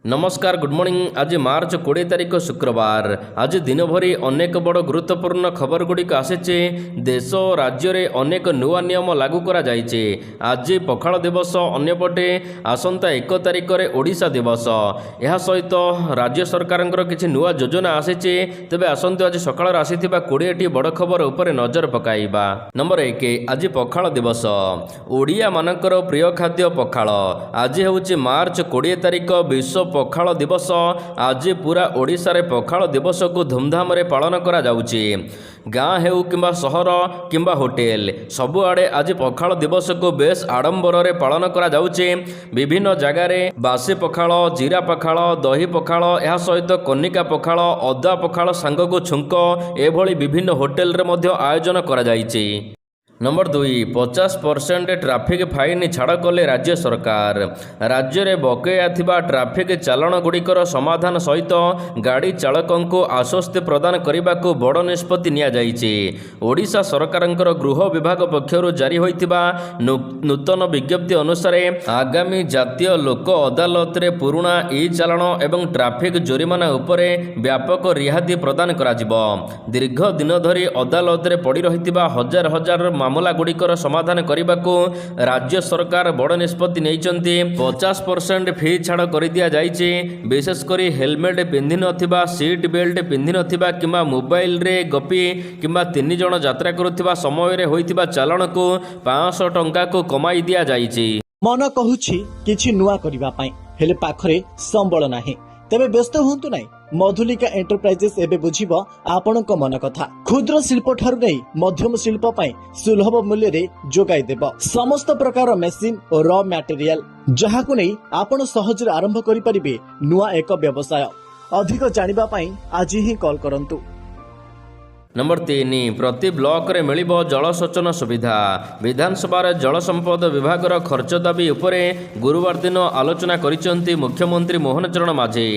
नमस्कार good morning. आज मार्च 20 तारिख शुक्रवार। आज दिन भरी अनेक बड़ गुरुत्वपूर्ण खबर गुड़िक आसीचे। देश और राज्य में अनेक नुआ नियम लागू करा जाइछे। आज पखाल दिवस, अन्यपटे आसंता 1 तारिख में ओडिशा दिवस। यह सहित राज्य सरकार किसी नुआ योजना आसीचे। तेबे आसंतु आज सकाळ आसीथिबा 20टी बड़ खबर उपर नजर पकाइबा। नंबर 1, आज पखाल दिवस। ओडिया मानकर प्रिय खाद्य पखाल। आज होउछि मार्च 20 तारिख विश्व पखाल दिवस। आज पूरा ओडिशा रे पखाल दिवस को धूमधाम रे पालन करा जाउछि। गाँ हेउ किंबा सहर किंबा होटेल सबुआड़े आज पखाल दिवस को बेस आडंबर रे पालन करा जाउछि। विभिन्न जगार रे बासी पखाल, जीरा पखाल, दही पखाल, यह सहित कनिका पखाल, अदा पखाल सांग को छुंक एभली विभिन्न होटेल रे मध्य आयोजन करा जाइछि। नंबर 2, 50% ट्राफिक फाइन छाड़ कले राज्य सरकार। राज्य में बकेया थिबा ट्राफिक चालाण गुड़िकर समाधान सहित गाड़ी चालकों को आश्वस्ति प्रदान करने को बड़ निष्पत्ति निया जाइछि। ओडिशा सरकारंकर गृह विभाग पक्षर जारी होइथिबा नूतन विज्ञप्ति अनुसार आगामी जातीय लोक अदालत रे पुराणा ई चालाण एवं ट्राफिक जोरिमाना उपरे व्यापक रिहाती प्रदान कराजिबो। दीर्घ दिन धरी अदालत रे पड़ी रहिथिबा हजार हजार मामला गुड़िकर समाधान करने को राज्य सरकार बड़ निष्पत्ति नहीं। 50% फी छाड़ कर दिया जाइछि। विशेषकर हेलमेट पिंधि नथिबा, सीट बेल्ट पिंधि नथिबा किंबा मोबाइल रे गपी किंबा 3 जण यात्रा करुथिबा समय रे होइथिबा चालाण को 500 टंका को कमाई दिया जाइछि। मन कहूछि किछि नुआ करिबा पई, हेले पाखरे संबळ नाही। तेबे व्यस्त हुंतु नाही। मधुलिका एंटरप्राइजेस एबे बुझिबो आपणक मन कथा। क्षुद्र शिल्प ठारू नै मध्यम शिल्प पई सुलभ मूल्य रे जोगाई देबो समस्त प्रकार मेसिन और रॉ मटेरियल, जहाकु नै आपण सहज रे आरंभ करि परिबे नुआ एक व्यवसाय। अधिक जानिबा पई आज ही कॉल करंतु। नंबर 3, प्रति ब्लॉक रे मिलिबो जलसेचन सुविधा। विधानसभा जल संपद विभाग खर्च दाबी उपरे गुरुवार दिन आलोचना करिसेंती मुख्यमंत्री मोहन चरण माझी।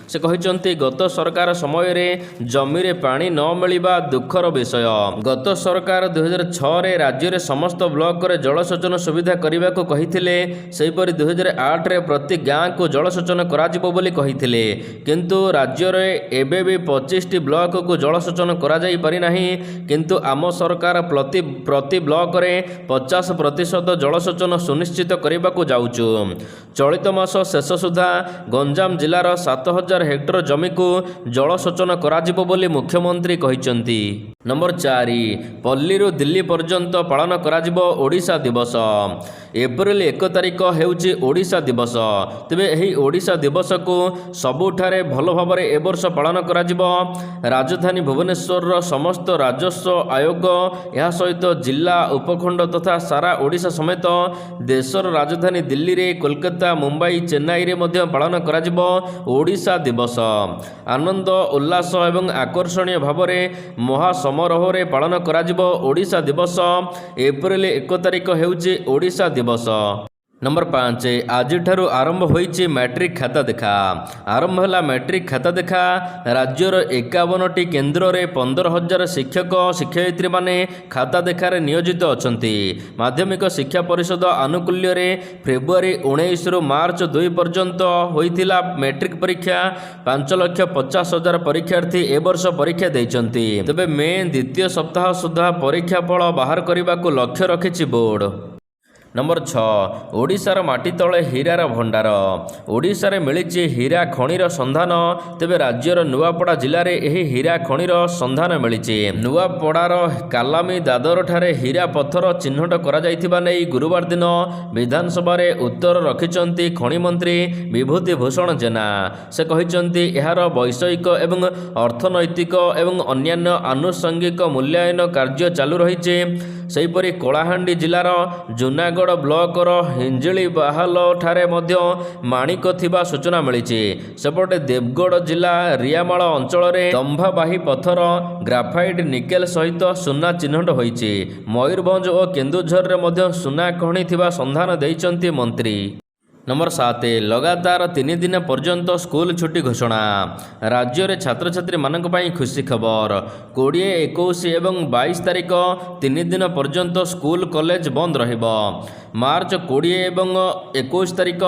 से कहिसेंती गत सरकार समय रे जमी रे पानी न मिलिबा दुखर विषय। गत सरकार 2006 रे राज्य रे समस्त ब्लॉक रे जलसेचन सुविधा करने को कहिथिले। सेहिपरि 2008 रे प्रति गाँ को जलसेचन कराजिबो बोली कहिथिले। किंतु राज्य रे एबे भी 25टी ब्लॉक को जलसेचन करा जाई नहीं। किंतु आम सरकार प्रति ब्लॉक रे 50% जलसेचन सुनिश्चित करने को जाउछु। चलित मास शेष सुधा गंजाम जिलार 7000 हेक्टर जमी को जलसेचन कराजिबो बोली मुख्यमंत्री कहिसेंती। नंबर 4, पल्लीरू दिल्ली पर्यंत पालन कराजिबो ओडिशा दिवस। एप्रिल 1 तारिख हेउछि ओडिशा दिवस। तेबे एही ओडिशा दिवस को सबुठारे भल भाबरे ए वर्ष पालन कराजिबो। राजधानी भुवनेश्वर समस्त राजस्व आयोग, यह सहित जिला उपखंड तथा सारा ओडिशा समेत देशर राजधानी दिल्ली रे, कोलकाता, मुंबई, चेन्नई रे मध्य पालन कराजिबो ओडिशा दिवस। आनंद उल्लास एवं आकर्षणीय भावरे महा समारोह रे पालन कराजिबो ओडिशा दिवस। एप्रिल 1 तारिख हेउछि ओडिशा दिवस। नंबर 5, आज ठारू आरंभ होइछि मैट्रिक खाता देखा। आरंभ है मैट्रिक खाता देखा। राज्यर 51टी केन्द्र रे 15,000 शिक्षक शिक्षयित्री माने खाता देखार नियोजित अछंती। माध्यमिक शिक्षा परिषद आनुकूल्य रे फेब्रुआरी 19 रु मार्च 2 पर्यंत होइथिला मैट्रिक परीक्षा। 5,50,000 परीक्षार्थी ए वर्ष परीक्षा देइछंती। तबे मे द्वितीय सप्ताह सुधा परीक्षा फल बाहर करने को लक्ष्य रखिछि बोर्ड। नंबर 6, ओडिशार माटी तले हीरार भंडार। ओडिशा रे मिलिछि हीरा खणीर संधान। तेबे राज्यर नुआपड़ा जिले में यह हीरा खणीर संधान मिलिछि। नुआपड़ार कालामी दादर ठारे हीरा पत्थर चिन्हट करा जाइथिबा नै गुरुवार दिन विधानसभा रे उत्तर रखिचंती खणी मंत्री विभूति भूषण जेना। से कहिचंती एहार वैषयिक एवं अर्थनैतिक एवं अन्यान्य आनुषंगिक मूल्यांकन कार्य चालू रहिछि। सेहिपरि कलाहांडी जिलार जूनागढ़ ब्लॉकर हिंजिली बाहाल ठारे मध्य माणिक थिबा सूचना मिलिछि। सेपटे देवगढ़ जिला रियामाल अंचल रे तंभाबाही पत्थर, ग्राफाइट, निकेल सहित सुना चिन्हट होइछि। मयूरभंज और केन्दुझर रे मध्य सुना खणी थिबा संधान दैचंती मंत्री। नंबर 7 लगातार 3 दिन पर्यंत स्कूल छुट्टी घोषणा राज्य में छात्र छात्री मानक पई खुशी खबर 20, 21 एवं 22 तारिख 3 दिन पर्यंत स्कूल कॉलेज बंद रहिबो। मार्च 20 एवं 21 तारिख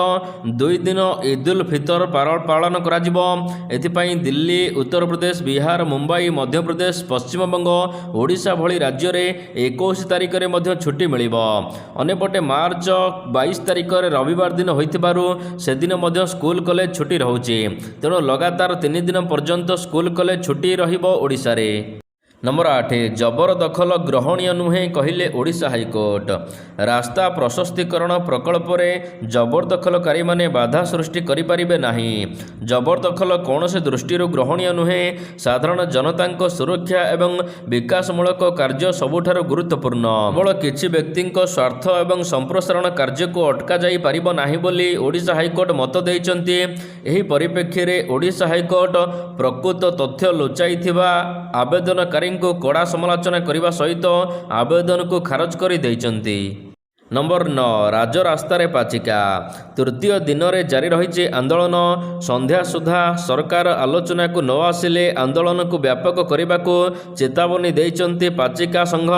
2 दिन ईद उल फितर पालन कराजिबो। एथिपाई दिल्ली, उत्तर प्रदेश, बिहार, मुंबई, मध्य प्रदेश, पश्चिम बंग, ओडिशा भली राज्य में 21 तारिख रे मध्य छुट्टी मिलिबो। अन्यपटे मार्च 22 तारिख रे रविवार दिन होइथिबारु सेदिन मध्य स्कूल कॉलेज छुट्टी रहुछि। तेणु लगातार 3 दिन पर्यंत स्कूल कॉलेज छुट्टी रहिबो ओडिशा रे। नंबर 8 जबरदखल ग्रहणीय नुहे कहिले ओडिशा हाईकोर्ट। रास्ता प्रशस्तीकरण प्रकल्प रे जबरदखलकारी माने बाधा सृष्टि करि परिबे नाही। जबरदखल कौनसे दृष्टि ग्रहणीय नुहे। साधारण जनतांको सुरक्षा एवं विकासमूलक कार्य सबुठार गुरुत्वपूर्ण। केवल किछि व्यक्तिंक स्वार्थ एवं संप्रसारण कार्य को अटका जाई परिबो नाही बोली ओडिशा हाईकोर्ट मत देइचंती। एही परिप्रेक्षी रे ओडिशा हाईकोर्ट प्रकृत तथ्य लुचाइथिबा आवेदनकारी को कड़ा समालोचना करने सहित आवेदन को खारज कर देइचंती। नंबर 9 राजरास्तार पाचिका तृतीय दिन में जारी रही आंदोलन। संध्या सुधा सरकार आलोचना को न आसिले आंदोलन को व्यापक करने को चेतावनी देइचंती पाचिका संघ।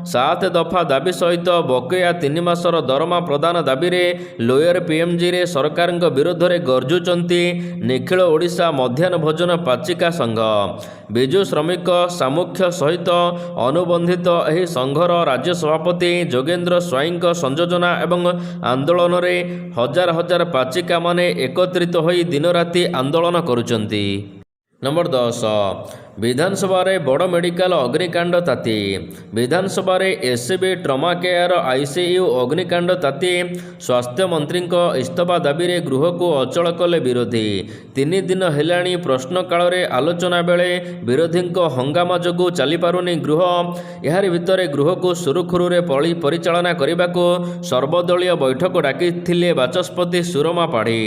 7 दफा दाबी सहित बकेया 3 मासर दरमा प्रदान दाबी रे लोयर पीएमजी रे सरकार विरोध में गर्जुचंती निखिल ओडिशा मध्याह्न भोजन पाचिका संघ। विजु श्रमिक सामुख्य सहित अनुबंधित एही संघर राज्य सभापति जोगेंद्र स्वाईं संयोजना एवं आंदोलन रे हजार हजार पाचिका माने एकत्रित होई दिन राति आंदोलन करुचंती। नंबर 10 विधानसभा रे बड़ मेडिकल अग्निकांड ताती। विधानसभा रे एससीबी ट्रमा केयर आईसीयू अग्निकांड ताती। स्वास्थ्य मंत्री इस्तीफा दाबी रे गृह को अचल कले विरोधी। 3 दिन हेलाणी प्रश्नकाल रे आलोचना बेले विरोधी हंगामा जोगु चली पारुनी गृह। यार भितर गृह को सुरुखुरु रे परिचालना करने को सर्वदलीय बैठक डाकिथिले बाचस्पति सुरमा पाढ़ी।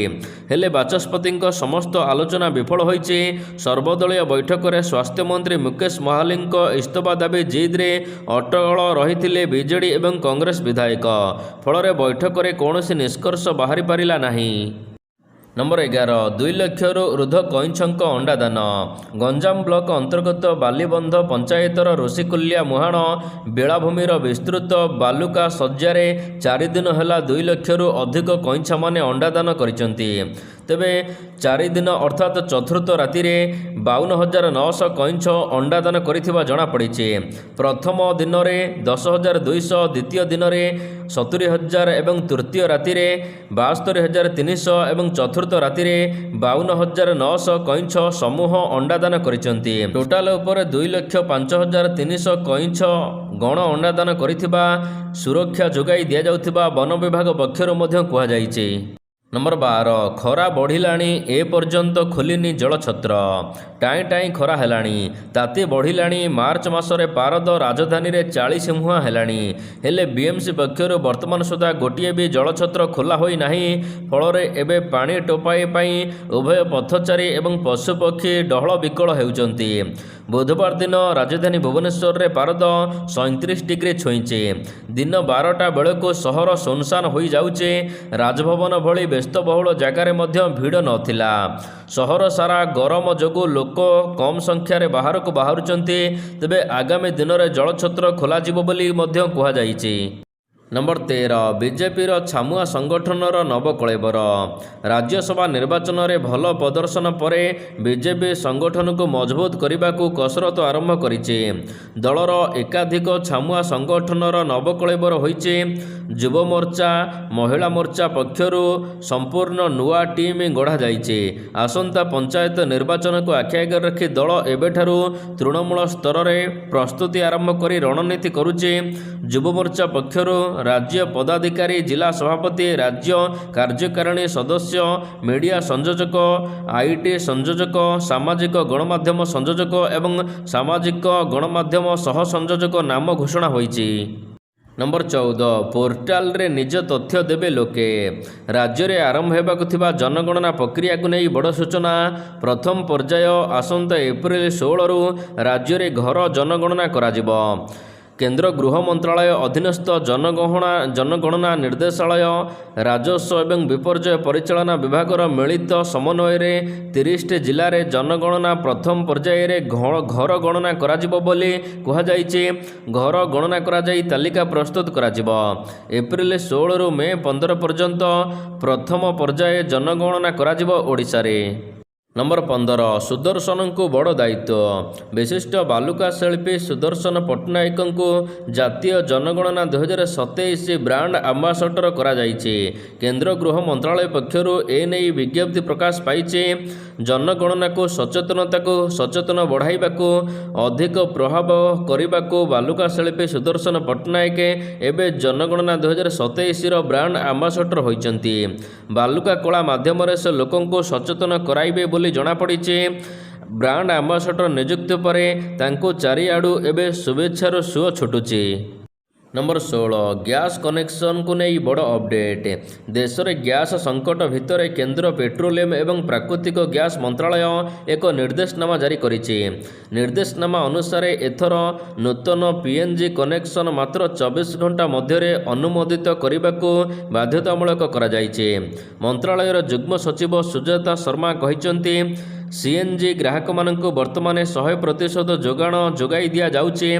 हेले बाचस्पति समस्त आलोचना विफल होइछि। सर्वदलीय बैठक रे स्वास्थ्य मंत्री मुकेश महाली इस्तीफा दाबी जिद रे अटल रही बीजेडी एवं कांग्रेस विधायक। फल बैठक में कौन निष्कर्ष बाहरी पारिला नाही। नंबर 11 2 लाख ऊर्ध्व कईंछक अंडादान। गंजाम ब्लॉक अंतर्गत बालीबंध पंचायतर ऋषिकुल्या मुहाण बेलाभूमिर विस्तृत बालुका सज्जार 4 दिन है 2 लाख अधिक कईंछा माने अंडादान करिसेंती। तेबे 4 दिन अर्थात चतुर्थ राति 52,900 कईंछ अंडादान करिथिबा जणा पड़िछि। प्रथम दिन में 10,200, द्वितीय दिन में 70,000 एवं तृतीय राति 72,300 एवं चतुर्थ राति 52,900 कईंछ समूह अंडादान करिसेंती। टोटाल उपर 2,05,300 कईंछ गण अंडादान करिथिबा सुरक्षा जोगाई दिया जाउथिबा वन विभाग पक्षरु मध्य कुहा जाइछि। नंबर 12 खरा बढ़िलाणी ए पर्यंत खोलिनी जलछत्र। टाई टाई खरा हेलाणी ताती बढ़िलाणी। मार्च मासरे पारद राजधानी रे 40 मुहां हेलाणी। हेले बीएमसी पक्षरु वर्तमान सुधा गोटिए भी जलछत्र खोला होई नाही। फल एबे पानी टोपाई पाई उभय पथचारी एवं पशुपक्षी डहल विकल हेउचंती। बुधवार दिन राजधानी भुवनेश्वर रे पारद 37 डिग्री छुईचे। दिन 12टा बेलू सहर सुनसान हो जाउचे। राजभवन भली व्यस्तबहुल जगार मध्य भिड़ नथिला। सहर सारा गरम जोगु लोक कम संख्यार बाहर को बाहरुचंती। तेबे आगामी दिन में जलछत्र खोलाजिबो बोली मध्य कुहा जाइछि। नंबर 13 बीजेपी छामुआ संगठनर नवकलेबर। राज्यसभा निर्वाचन में भल प्रदर्शन पर बीजेपी संगठन को मजबूत करने को कसरत आरंभ करिछि। दलर एकाधिक छामुआ संगठनर नवकलेबर होइछि। युव मोर्चा, महिला मोर्चा पक्षरु संपूर्ण नुआ टीम गढ़ा जाइछि। आसंता पंचायत निर्वाचन को आखि आगे रखी दल एबेठारु तृणमूल स्तर में प्रस्तुति आरंभ करी रणनीति करुछि। युव मोर्चा पक्षरु राज्य पदाधिकारी, जिला सभापति, राज्य कार्यकारिणी सदस्य, मीडिया संयोजक, आईटी संयोजक, सामाजिक गणमाध्यम संयोजक एवं सामाजिक गणमाध्यम सह संयोजक नाम घोषणा होइछि। नंबर 14 पोर्टाल रे निज तथ्य देबे लोके। राज्य रे आरंभ हेबाकु थिबा जनगणना प्रक्रिया को नहीं बड़ सूचना। प्रथम पर्याय आसंता एप्रिल 16 रु राज्य रे घर जनगणना कराजिबो। କେନ୍ଦ୍ର ଗୃହ ମନ୍ତ୍ରାଳୟ ଅଧୀନସ୍ଥ ଜନଗଣନା ନିର୍ଦ୍ଦେଶାଳୟ ରାଜସ୍ୱ ଏବଂ ବିପର୍ଯ୍ୟୟ ପରିଚାଳନା ବିଭାଗର ମିଳିତ ସମନ୍ୱୟରେ 30ଟି ଜିଲ୍ଲାରେ ଜନଗଣନା ପ୍ରଥମ ପର୍ଯ୍ୟାୟରେ ଘର ଗଣନା କରାଯିବ ବୋଲି କୁହାଯାଇଛି। ଘର ଗଣନା କରାଯାଇ ତାଲିକା ପ୍ରସ୍ତୁତ କରାଯିବ। ଏପ୍ରିଲ 16ରୁ ମେ 15 ପର୍ଯ୍ୟନ୍ତ ପ୍ରଥମ ପର୍ଯ୍ୟାୟ ଜନଗଣନା କରାଯିବ ଓଡ଼ିଶାରେ। ନମ୍ବର 15 ସୁଦର୍ଶନଙ୍କୁ ବଡ଼ ଦାୟିତ୍ୱ। ବିଶିଷ୍ଟ ବାଲୁକା ଶିଳ୍ପୀ ସୁଦର୍ଶନ ପଟ୍ଟନାୟକଙ୍କୁ ଜାତୀୟ ଜନଗଣନା 2027 ବ୍ରାଣ୍ଡ ଆମ୍ବାସଡ଼ର କରାଯାଇଛି। କେନ୍ଦ୍ର ଗୃହ ମନ୍ତ୍ରାଳୟ ପକ୍ଷରୁ ଏନେଇ ବିଜ୍ଞପ୍ତି ପ୍ରକାଶ ପାଇଛି। ଜନଗଣନାକୁ ସଚେତନ ବଢ଼ାଇବାକୁ ଅଧିକ ପ୍ରଭାବ କରିବାକୁ ବାଲୁକା ଶିଳ୍ପୀ ସୁଦର୍ଶନ ପଟ୍ଟନାୟକ ଏବେ ଜନଗଣନା 2027ର ବ୍ରାଣ୍ଡ ଆମ୍ବାସଡ଼ର ହୋଇଛନ୍ତି। ବାଲୁକା କଳା ମାଧ୍ୟମରେ ସେ ଲୋକଙ୍କୁ ସଚେତନ କରାଇବେ ବୋଲି ଜଣାପଡ଼ିଛି। ବ୍ରାଣ୍ଡ ଆମ୍ବାସଡ଼ର ନିଯୁକ୍ତି ପରେ ତାଙ୍କୁ ଚାରିଆଡ଼ୁ ଏବେ ଶୁଭେଚ୍ଛାର ସୁଅ ଛୁଟୁଛି। ନମ୍ବର 16 ଗ୍ୟାସ୍ କନେକ୍ସନକୁ ନେଇ ବଡ଼ ଅପଡେଟ୍। ଦେଶରେ ଗ୍ୟାସ୍ ସଙ୍କଟ ଭିତରେ କେନ୍ଦ୍ର ପେଟ୍ରୋଲିୟମ ଏବଂ ପ୍ରାକୃତିକ ଗ୍ୟାସ୍ ମନ୍ତ୍ରାଳୟ ଏକ ନିର୍ଦ୍ଦେଶନାମା ଜାରି କରିଛି। ନିର୍ଦ୍ଦେଶନାମା ଅନୁସାରେ ଏଥର ନୂତନ ପିଏନ୍ଜି କନେକ୍ସନ ମାତ୍ର 24 ଘଣ୍ଟା ମଧ୍ୟରେ ଅନୁମୋଦିତ କରିବାକୁ ବାଧ୍ୟତାମୂଳକ କରାଯାଇଛି। ମନ୍ତ୍ରାଳୟର ଯୁଗ୍ମ ସଚିବ ସୁଜାତା ଶର୍ମା କହିଛନ୍ତି, ସିଏନ୍ଜି ଗ୍ରାହକମାନଙ୍କୁ ବର୍ତ୍ତମାନ 100% ଯୋଗାଣ ଯୋଗାଇ ଦିଆଯାଉଛି।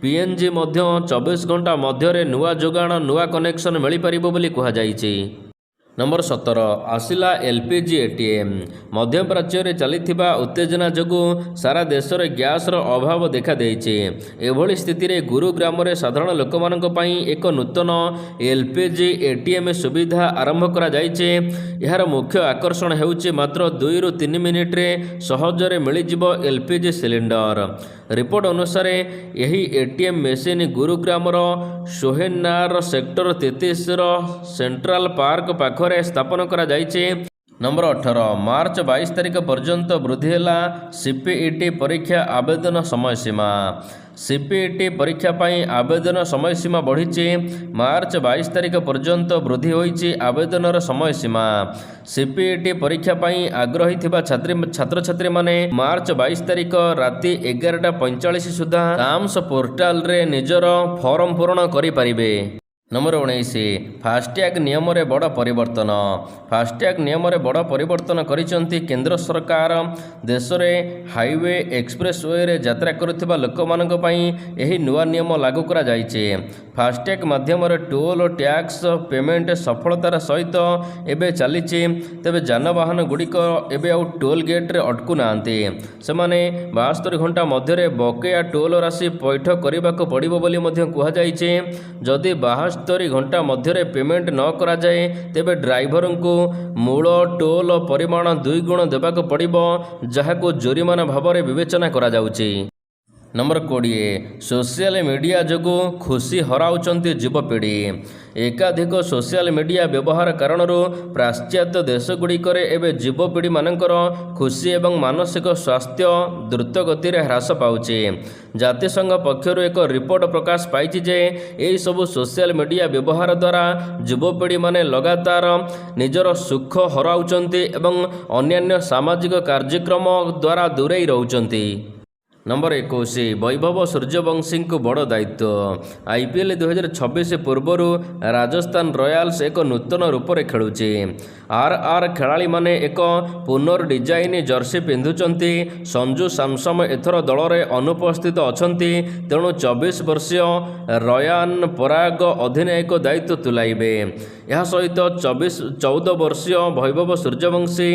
ପିଏନ୍ଜି ମଧ୍ୟ 24 ଘଣ୍ଟା ମଧ୍ୟରେ ନୂଆ ଯୋଗାଣ ନୂଆ କନେକ୍ସନ ମିଳିପାରିବ ବୋଲି କୁହାଯାଇଛି। ନମ୍ବର 17 ଆସିଲା ଏଲ୍ପିଜି ଏଟିଏମ୍। ମଧ୍ୟପ୍ରାଚ୍ୟରେ ଚାଲିଥିବା ଉତ୍ତେଜନା ଯୋଗୁଁ ସାରା ଦେଶରେ ଗ୍ୟାସ୍ର ଅଭାବ ଦେଖାଦେଇଛି। ଏଭଳି ସ୍ଥିତିରେ ଗୁରୁଗ୍ରାମରେ ସାଧାରଣ ଲୋକମାନଙ୍କ ପାଇଁ ଏକ ନୂତନ ଏଲ୍ପିଜି ଏଟିଏମ୍ ସୁବିଧା ଆରମ୍ଭ କରାଯାଇଛି। ଏହାର ମୁଖ୍ୟ ଆକର୍ଷଣ ହେଉଛି ମାତ୍ର 2ରୁ 3 ମିନିଟରେ ସହଜରେ ମିଳିଯିବ ଏଲ୍ପିଜି ସିଲିଣ୍ଡର। ରିପୋର୍ଟ ଅନୁସାରେ ଏହି ଏଟିଏମ୍ ମେସିନ୍ ଗୁରୁଗ୍ରାମର ସୋହେନାର ସେକ୍ଟର 33ର ସେଣ୍ଟ୍ରାଲ ପାର୍କ ପାଖରେ ସ୍ଥାପନ କରାଯାଇଛି। ନମ୍ବର 18 ମାର୍ଚ୍ଚ 22 ତାରିଖ ପର୍ଯ୍ୟନ୍ତ ବୃଦ୍ଧି ହେଲା ସିପିଇଟି ପରୀକ୍ଷା ଆବେଦନ ସମୟସୀମା। ସିପିଇଟି ପରୀକ୍ଷା ପାଇଁ ଆବେଦନ ସମୟସୀମା ବଢ଼ିଛି। ମାର୍ଚ୍ଚ 22 ତାରିଖ ପର୍ଯ୍ୟନ୍ତ ବୃଦ୍ଧି ହୋଇଛି ଆବେଦନର ସମୟସୀମା। ସିପିଇଟି ପରୀକ୍ଷା ପାଇଁ ଆଗ୍ରହୀ ଥିବା ଛାତ୍ରଛାତ୍ରୀମାନେ ମାର୍ଚ୍ଚ 22 ତାରିଖ ରାତି 11:45 ସୁଦ୍ଧା କାମ୍ସ ପୋର୍ଟାଲରେ ନିଜର ଫର୍ମ ପୂରଣ କରିପାରିବେ। ନମ୍ବର 19 ଫାସ୍ଟ୍ୟାଗ ନିୟମରେ ବଡ଼ ପରିବର୍ତ୍ତନ। ଫାସ୍ଟ୍ୟାଗ ନିୟମରେ ବଡ଼ ପରିବର୍ତ୍ତନ କରିଛନ୍ତି କେନ୍ଦ୍ର ସରକାର। ଦେଶରେ ହାଇୱେ ଏକ୍ସପ୍ରେସୱେରେ ଯାତ୍ରା କରୁଥିବା ଲୋକମାନଙ୍କ ପାଇଁ ଏହି ନୂଆ ନିୟମ ଲାଗୁ କରାଯାଇଛି। ଫାସ୍ଟ୍ୟାଗ ମାଧ୍ୟମରେ ଟୋଲ୍ ଓ ଟ୍ୟାକ୍ସ ପେମେଣ୍ଟ ସଫଳତାର ସହିତ ଏବେ ଚାଲିଛି। ତେବେ ଯାନବାହନ ଗୁଡ଼ିକ ଏବେ ଆଉ ଟୋଲ୍ ଗେଟ୍ରେ ଅଟକୁ ନାହାନ୍ତି। ସେମାନେ 72 ଘଣ୍ଟା ମଧ୍ୟରେ ବକେୟା ଟୋଲ୍ ରାଶି ପୈଠ କରିବାକୁ ପଡ଼ିବ ବୋଲି ମଧ୍ୟ କୁହାଯାଇଛି। ଯଦି 72 ଘଣ୍ଟା ମଧ୍ୟରେ ପେମେଣ୍ଟ ନ କରାଯାଏ ତେବେ ଡ୍ରାଇଭରଙ୍କୁ ମୂଳ ଟୋଲ୍ ପରିମାଣ 2 ଗୁଣ ଦେବାକୁ ପଡ଼ିବ, ଯାହାକୁ ଜୋରିମାନା ଭାବରେ ବିବେଚନା କରାଯାଉଛି। ନମ୍ବର 20 ସୋସିଆଲ ମିଡ଼ିଆ ଯୋଗୁଁ ଖୁସି ହରାଉଛନ୍ତି ଯୁବପିଢ଼ି। ଏକାଧିକ ସୋସିଆଲ ମିଡ଼ିଆ ବ୍ୟବହାର କାରଣରୁ ପାଶ୍ଚାତ୍ୟ ଦେଶଗୁଡ଼ିକରେ ଏବେ ଯୁବପିଢ଼ିମାନଙ୍କର ଖୁସି ଏବଂ ମାନସିକ ସ୍ୱାସ୍ଥ୍ୟ ଦ୍ରୁତଗତିରେ ହ୍ରାସ ପାଉଛି। ଜାତିସଂଘ ପକ୍ଷରୁ ଏକ ରିପୋର୍ଟ ପ୍ରକାଶ ପାଇଛି ଯେ ଏହିସବୁ ସୋସିଆଲ ମିଡ଼ିଆ ବ୍ୟବହାର ଦ୍ୱାରା ଯୁବପିଢ଼ିମାନେ ଲଗାତାର ନିଜର ସୁଖ ହରାଉଛନ୍ତି ଏବଂ ଅନ୍ୟାନ୍ୟ ସାମାଜିକ କାର୍ଯ୍ୟକ୍ରମ ଦ୍ୱାରା ଦୂରେଇ ରହୁଛନ୍ତି। ନମ୍ବର 21 ବୈଭବ ସୂର୍ଯ୍ୟବଂଶୀଙ୍କୁ ବଡ଼ ଦାୟିତ୍ୱ। IPL 2026 ପୂର୍ବରୁ ରାଜସ୍ଥାନ ରୟାଲ୍ସ ଏକ ନୂତନ ରୂପରେ ଖେଳୁଛି। RR ଖେଳାଳିମାନେ ଏକ ପୁନର୍ଡିଜାଇନ୍ ଜର୍ସି ପିନ୍ଧୁଛନ୍ତି। ସଞ୍ଜୁ ସାମସନ୍ ଏଥର ଦଳରେ ଅନୁପସ୍ଥିତ ଅଛନ୍ତି, ତେଣୁ 24 ବର୍ଷୀୟ ରୟାନ୍ ପରାଗ ଅଧିନାୟକ ଦାୟିତ୍ୱ ତୁଲାଇବେ। ଏହା ସହିତ 14 ବର୍ଷୀୟ ବୈଭବ ସୂର୍ଯ୍ୟବଂଶୀ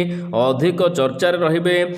ଅଧିକ ଚର୍ଚ୍ଚାରେ ରହିବେ।